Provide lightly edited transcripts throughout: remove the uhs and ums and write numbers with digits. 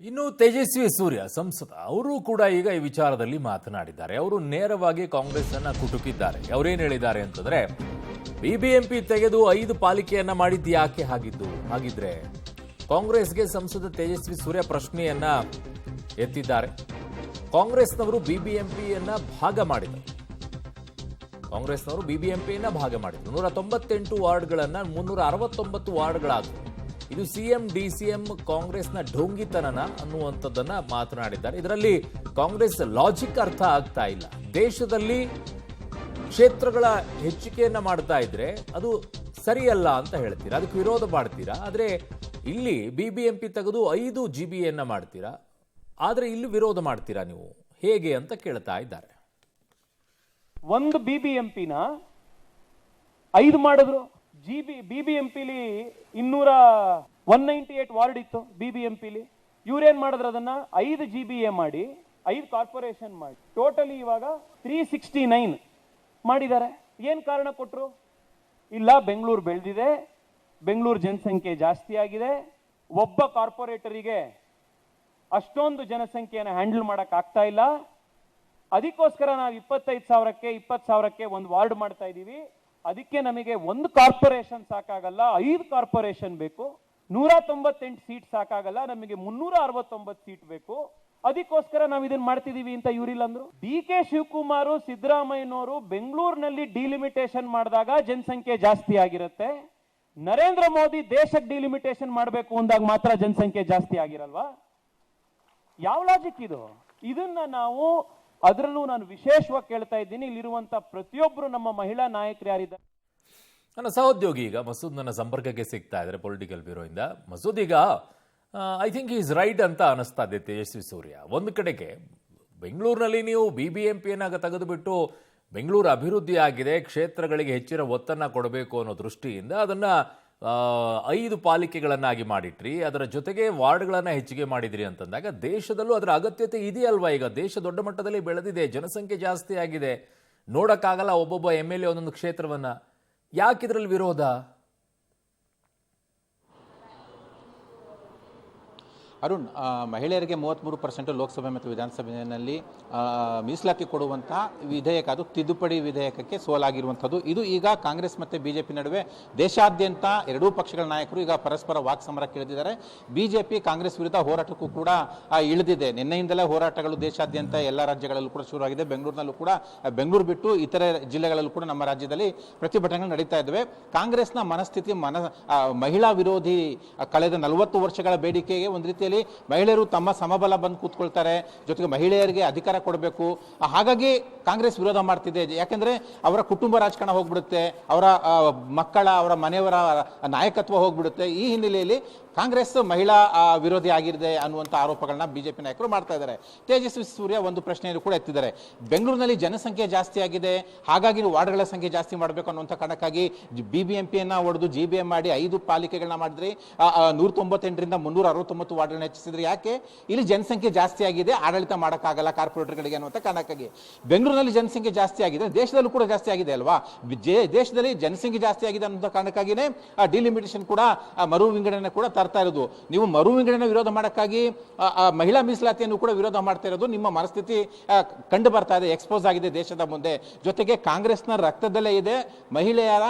ಇನ್ನು ತೇಜಸ್ವಿ ಸೂರ್ಯ ಸಂಸದ ಅವರು ಕೂಡ ಈಗ ಈ ವಿಚಾರದಲ್ಲಿ ಮಾತನಾಡಿದ್ದಾರೆ. ಅವರು ನೇರವಾಗಿ ಕಾಂಗ್ರೆಸ್ ಅನ್ನ ಕುಟುಕಿದ್ದಾರೆ. ಅವರೇನು ಹೇಳಿದ್ದಾರೆ ಅಂತಂದ್ರೆ, ಬಿಬಿಎಂಪಿ ತೆಗೆದು 5 ಪಾಲಿಕೆಯನ್ನ ಮಾಡಿದ್ದು ಯಾಕೆ ಹಾಗಿದ್ರೆ ಕಾಂಗ್ರೆಸ್ಗೆ ಸಂಸದ ತೇಜಸ್ವಿ ಸೂರ್ಯ ಪ್ರಶ್ನೆಯನ್ನ ಎತ್ತಿದ್ದಾರೆ. ಕಾಂಗ್ರೆಸ್ನವರು ಬಿಬಿಎಂಪಿಯನ್ನ ಭಾಗ ಮಾಡಿದರು. 198 ವಾರ್ಡ್ಗಳನ್ನ 369 ವಾರ್ಡ್ಗಳಾದವು. ಇದು ಸಿಎಂ ಡಿಸಿಎಂ ಕಾಂಗ್ರೆಸ್ನ ಢೋಂಗಿತನನ ಅನ್ನುವಂಥದ್ದನ್ನ ಮಾತನಾಡಿದ್ದಾರೆ. ಇದರಲ್ಲಿ ಕಾಂಗ್ರೆಸ್ ಲಾಜಿಕ್ ಅರ್ಥ ಆಗ್ತಾ ಇಲ್ಲ. ದೇಶದಲ್ಲಿ ಕ್ಷೇತ್ರಗಳ ಹೆಚ್ಚಿಕೆಯನ್ನ ಮಾಡ್ತಾ ಇದ್ರೆ ಅದು ಸರಿಯಲ್ಲ ಅಂತ ಹೇಳ್ತೀರಾ, ಅದಕ್ಕೆ ವಿರೋಧ ಮಾಡ್ತೀರಾ. ಆದ್ರೆ ಇಲ್ಲಿ ಬಿಬಿಎಂಪಿ ತೆಗೆದು 5 ಜಿಬಿಯನ್ನ ಮಾಡ್ತೀರಾ, ಆದ್ರೆ ಇಲ್ಲಿ ವಿರೋಧ ಮಾಡ್ತೀರಾ ನೀವು, ಹೇಗೆ ಅಂತ ಕೇಳ್ತಾ ಇದ್ದಾರೆ. ಒಂದು ಬಿಬಿಎಂಪಿನ 5 ಮಾಡಿದ್ರು. ಬಿಬಿಎಂಪಿಲಿ 198 ವಾರ್ಡ್ ಇತ್ತು. ಬಿಬಿಎಂಪಿಲಿ ಇವ್ರೇನ್ ಮಾಡಿದ್ರು, ಅದನ್ನ 5 ಜಿಬಿಎ ಮಾಡಿ 5 ಕಾರ್ಪೊರೇಷನ್ ಮಾಡಿ ಟೋಟಲಿ ಇವಾಗ 369 ಮಾಡಿದ್ದಾರೆ. ಏನ್ ಕಾರಣ ಕೊಟ್ರು? ಇಲ್ಲ, ಬೆಂಗಳೂರು ಬೆಳೆದಿದೆ, ಬೆಂಗಳೂರು ಜನಸಂಖ್ಯೆ ಜಾಸ್ತಿ ಆಗಿದೆ, ಒಬ್ಬ ಕಾರ್ಪೊರೇಟರಿಗೆ ಅಷ್ಟೊಂದು ಜನಸಂಖ್ಯೆಯನ್ನು ಹ್ಯಾಂಡಲ್ ಮಾಡಕ್ ಆಗ್ತಾ ಇಲ್ಲ, ಅದಕ್ಕೋಸ್ಕರ ನಾವು 25,000ಕ್ಕೆ 20,000ಕ್ಕೆ ಒಂದು ವಾರ್ಡ್ ಮಾಡ್ತಾ ಇದೀವಿ. ಅದಕ್ಕೆ ನಮಗೆ ಒಂದು ಕಾರ್ಪೊರೇಷನ್ ಸಾಕಾಗಲ್ಲ, 5 ಕಾರ್ಪೊರೇಷನ್ ಬೇಕು. 198 ಸೀಟ್ ಸಾಕಾಗಲ್ಲ, ನಮಗೆ 369 ಸೀಟ್ ಬೇಕು. ಅದಕ್ಕೋಸ್ಕರ ನಾವು ಇದನ್ನ ಮಾಡ್ತಿದೀವಿ ಅಂತ ಇವರಿಲ್ಲ ಅಂದ್ರು. ಡಿ.ಕೆ. ಶಿವಕುಮಾರ್, ಸಿದ್ದರಾಮಯ್ಯನವರು ಬೆಂಗಳೂರಿನಲ್ಲಿ ಡಿಲಿಮಿಟೇಷನ್ ಮಾಡಿದಾಗ ಜನಸಂಖ್ಯೆ ಜಾಸ್ತಿ ಆಗಿರುತ್ತೆ. ನರೇಂದ್ರ ಮೋದಿ ದೇಶಕ್ಕೆ ಡಿಲಿಮಿಟೇಷನ್ ಮಾಡಬೇಕು ಅಂದಾಗ ಮಾತ್ರ ಜನಸಂಖ್ಯೆ ಜಾಸ್ತಿ ಆಗಿರಲ್ವಾ? ಯಾವ ಲಾಜಿಕ್ ಇದು? ಇದನ್ನ ನಾವು ಅದರಲ್ಲೂ ನಾನು ವಿಶೇಷವಾಗಿ ಕೇಳ್ತಾ ಇದ್ದೀನಿ, ಇಲ್ಲಿರುವಂತ ಪ್ರತಿಯೊಬ್ಬರು ನಮ್ಮ ಮಹಿಳಾ ನಾಯಕರು ಯಾರಿದ್ದಾರೆ. ನನ್ನ ಸಹೋದ್ಯೋಗಿ ಈಗ ಮಸೂದ್ ನನ್ನ ಸಂಪರ್ಕಕ್ಕೆ ಸಿಗ್ತಾ ಇದ್ದಾರೆ ಪೊಲಿಟಿಕಲ್ ಬ್ಯೂರೋ ಇಂದ. ಮಸೂದ್, ಈಗ ಐ ಥಿಂಕ್ ಈಸ್ ರೈಟ್ ಅಂತ ಅನಿಸ್ತಾ ಇದೆ ತೇಜಸ್ವಿ ಸೂರ್ಯ. ಒಂದು ಕಡೆಗೆ ಬೆಂಗಳೂರಿನಲ್ಲಿ ನೀವು ಬಿಬಿಎಂಪಿಯನ್ನ ತೆಗೆದುಬಿಟ್ಟು ಬೆಂಗಳೂರು ಅಭಿವೃದ್ಧಿ ಆಗಿದೆ, ಕ್ಷೇತ್ರಗಳಿಗೆ ಹೆಚ್ಚಿನ ಒತ್ತನ್ನ ಕೊಡಬೇಕು ಅನ್ನೋ ದೃಷ್ಟಿಯಿಂದ ಅದನ್ನ 5 ಪಾಲಿಕೆಗಳನ್ನಾಗಿ ಮಾಡಿಟ್ರಿ, ಅದರ ಜೊತೆಗೆ ವಾರ್ಡ್ಗಳನ್ನ ಹೆಚ್ಚಿಗೆ ಮಾಡಿದ್ರಿ ಅಂತಂದಾಗ ದೇಶದಲ್ಲೂ ಅದರ ಅಗತ್ಯತೆ ಇದೆಯಲ್ವಾ? ಈಗ ದೇಶ ದೊಡ್ಡ ಮಟ್ಟದಲ್ಲಿ ಬೆಳೆದಿದೆ, ಜನಸಂಖ್ಯೆ ಜಾಸ್ತಿ ಆಗಿದೆ, ನೋಡಕ್ಕಾಗಲ್ಲ ಒಬ್ಬೊಬ್ಬ MLA ಒಂದೊಂದು ಕ್ಷೇತ್ರವನ್ನ. ಯಾಕಿದ್ರಲ್ಲಿ ವಿರೋಧ? ಅರುಣ್, ಮಹಿಳೆಯರಿಗೆ 33% ಲೋಕಸಭೆ ಮತ್ತು ವಿಧಾನಸಭೆಯಲ್ಲಿ ಮೀಸಲಾತಿ ಕೊಡುವಂತಹ ವಿಧೇಯಕ, ಅದು ತಿದ್ದುಪಡಿ ವಿಧೇಯಕಕ್ಕೆ ಸೋಲಾಗಿರುವಂಥದ್ದು. ಇದು ಈಗ ಕಾಂಗ್ರೆಸ್ ಮತ್ತು ಬಿಜೆಪಿ ನಡುವೆ ದೇಶಾದ್ಯಂತ ಎರಡೂ ಪಕ್ಷಗಳ ನಾಯಕರು ಈಗ ಪರಸ್ಪರ ವಾಕ್ಸಮರಕ್ಕೆ ಇಳಿದಿದ್ದಾರೆ. ಬಿಜೆಪಿ ಕಾಂಗ್ರೆಸ್ ವಿರುದ್ಧ ಹೋರಾಟಕ್ಕೂ ಕೂಡ ಇಳಿದಿದೆ. ನಿನ್ನೆಯಿಂದಲೇ ಹೋರಾಟಗಳು ದೇಶಾದ್ಯಂತ ಎಲ್ಲ ರಾಜ್ಯಗಳಲ್ಲೂ ಕೂಡ ಶುರುವಾಗಿದೆ. ಬೆಂಗಳೂರಿನಲ್ಲೂ ಕೂಡ, ಬೆಂಗಳೂರು ಬಿಟ್ಟು ಇತರೆ ಜಿಲ್ಲೆಗಳಲ್ಲೂ ಕೂಡ ನಮ್ಮ ರಾಜ್ಯದಲ್ಲಿ ಪ್ರತಿಭಟನೆಗಳು ನಡೀತಾ ಇದ್ದಾವೆ. ಕಾಂಗ್ರೆಸ್ನ ಮನಸ್ಥಿತಿ ಮಹಿಳಾ ವಿರೋಧಿ. ಕಳೆದ 40 ವರ್ಷಗಳ ಬೇಡಿಕೆಗೆ ಒಂದು ರೀತಿಯಲ್ಲಿ ಮಹಿಳೆಯರು ತಮ್ಮ ಸಮಬಲ ಬಂದು ಕೂತ್ಕೊಳ್ತಾರೆ, ಜೊತೆಗೆ ಮಹಿಳೆಯರಿಗೆ ಅಧಿಕಾರ ಕೊಡಬೇಕು, ಹಾಗಾಗಿ ಕಾಂಗ್ರೆಸ್ ವಿರೋಧ ಮಾಡ್ತಿದೆ. ಯಾಕೆಂದ್ರೆ ಅವರ ಕುಟುಂಬ ರಾಜಕಾರಣ ಹೋಗ್ಬಿಡುತ್ತೆ, ಅವರ ಮಕ್ಕಳ, ಅವರ ಮನೆಯವರ ನಾಯಕತ್ವ ಹೋಗ್ಬಿಡುತ್ತೆ. ಈ ಹಿನ್ನೆಲೆಯಲ್ಲಿ ಕಾಂಗ್ರೆಸ್ ಮಹಿಳಾ ವಿರೋಧಿ ಆಗಿದೆ ಅನ್ನುವಂಥ ಆರೋಪಗಳನ್ನ ಬಿಜೆಪಿ ನಾಯಕರು ಮಾಡ್ತಾ ಇದ್ದಾರೆ. ತೇಜಸ್ವಿ ಸೂರ್ಯ ಒಂದು ಪ್ರಶ್ನೆಯನ್ನು ಕೂಡ ಎತ್ತಿದ್ದಾರೆ. ಬೆಂಗಳೂರಿನಲ್ಲಿ ಜನಸಂಖ್ಯೆ ಜಾಸ್ತಿ ಆಗಿದೆ, ಹಾಗಾಗಿ ವಾರ್ಡ್ಗಳ ಸಂಖ್ಯೆ ಜಾಸ್ತಿ ಮಾಡಬೇಕು ಅನ್ನುವಂಥ ಕಾರಣಕ್ಕಾಗಿ ಬಿಬಿಎಂಪಿಯನ್ನ ಒಡೆದು ಜಿಬಿಎಂ ಮಾಡಿ 5 ಪಾಲಿಕೆಗಳನ್ನ ಮಾಡಿದ್ರಿ, 198ರಿಂದ 369 ವಾರ್ಡ್ಗಳನ್ನ ಹೆಚ್ಚಿಸಿದ್ರೆ. ಯಾಕೆ? ಇಲ್ಲಿ ಜನಸಂಖ್ಯೆ ಜಾಸ್ತಿ ಆಗಿದೆ, ಆಡಳಿತ ಮಾಡೋಕ್ಕಾಗಲ್ಲ ಕಾರ್ಪೊರೇಟರ್ಗಳಿಗೆ ಅನ್ನುವಂಥ ಕಾರಣಕ್ಕಾಗಿ. ಬೆಂಗಳೂರಿನಲ್ಲಿ ಜನಸಂಖ್ಯೆ ಜಾಸ್ತಿ ಆಗಿದೆ, ದೇಶದಲ್ಲೂ ಕೂಡ ಜಾಸ್ತಿ ಆಗಿದೆ ಅಲ್ವಾ? ದೇಶದಲ್ಲಿ ಜನಸಂಖ್ಯೆ ಜಾಸ್ತಿ ಆಗಿದೆ ಅನ್ನೋ ಕಾರಣಕ್ಕಾಗಿನೇ ಡಿಲಿಮಿಟೇಷನ್ ಕೂಡ, ಮರು ವಿಂಗಡಣೆ ಕೂಡ ತರ್ತಾ ಇರೋದು. ನೀವು ಮರು ವಿಂಗಡಣೆ ವಿರೋಧ ಮಾಡೋಕ್ಕಾಗಿ ಮಹಿಳಾ ಮೀಸಲಾತಿಯನ್ನು ಕೂಡ ವಿರೋಧ ಮಾಡ್ತಾ ಇರೋದು. ನಿಮ್ಮ ಮನಸ್ಥಿತಿ ಕಂಡು ಬರ್ತಾ ಇದೆ, ಎಕ್ಸ್ಪೋಸ್ ಆಗಿದೆ ದೇಶದ ಮುಂದೆ. ಜೊತೆಗೆ ಕಾಂಗ್ರೆಸ್ನ ರಕ್ತದಲ್ಲೇ ಇದೆ ಮಹಿಳೆಯರ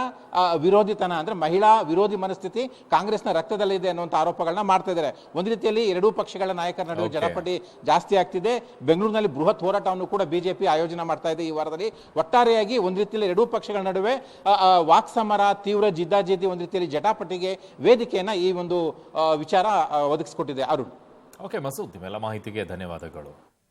ವಿರೋಧಿತನ, ಅಂದ್ರೆ ಮಹಿಳಾ ವಿರೋಧಿ ಮನಸ್ಥಿತಿ ಕಾಂಗ್ರೆಸ್ನ ರಕ್ತದಲ್ಲೇ ಇದೆ ಅನ್ನುವಂಥ ಆರೋಪಗಳನ್ನ ಮಾಡ್ತಾ ಇದ್ದಾರೆ. ಒಂದು ರೀತಿಯಲ್ಲಿ ಎರಡೂ ಪಕ್ಷಗಳ ನಾಯಕರ ನಡುವೆ ಜಟಾಪಟಿ ಜಾಸ್ತಿ ಆಗ್ತಿದೆ. ಬೆಂಗಳೂರಿನಲ್ಲಿ ಬೃಹತ್ ಹೋರಾಟವನ್ನು ಕೂಡ ಬಿಜೆಪಿ ಆಯೋಜನೆ ಮಾಡ್ತಾ ಇದೆ ಈ ವಾರದಲ್ಲಿ. ಒಟ್ಟಾರೆಯಾಗಿ ಒಂದು ರೀತಿಯಲ್ಲಿ ಎರಡೂ ಪಕ್ಷಗಳ ನಡುವೆ ವಾಕ್ಸಮರ, ತೀವ್ರ ಜಿದ್ದಾಜಿದ್ದಿ, ಒಂದು ರೀತಿಯಲ್ಲಿ ಜಟಾಪಟಿಗೆ ವೇದಿಕೆಯನ್ನ ಈ ಒಂದು ವಿಚಾರ ಒದಗಿಸಿಕೊಟ್ಟಿದೆ. ಅರುಣ್. ಓಕೆ ಮಸೂದ್, ನಿಮ್ಮೆಲ್ಲ ಮಾಹಿತಿಗೆ ಧನ್ಯವಾದಗಳು.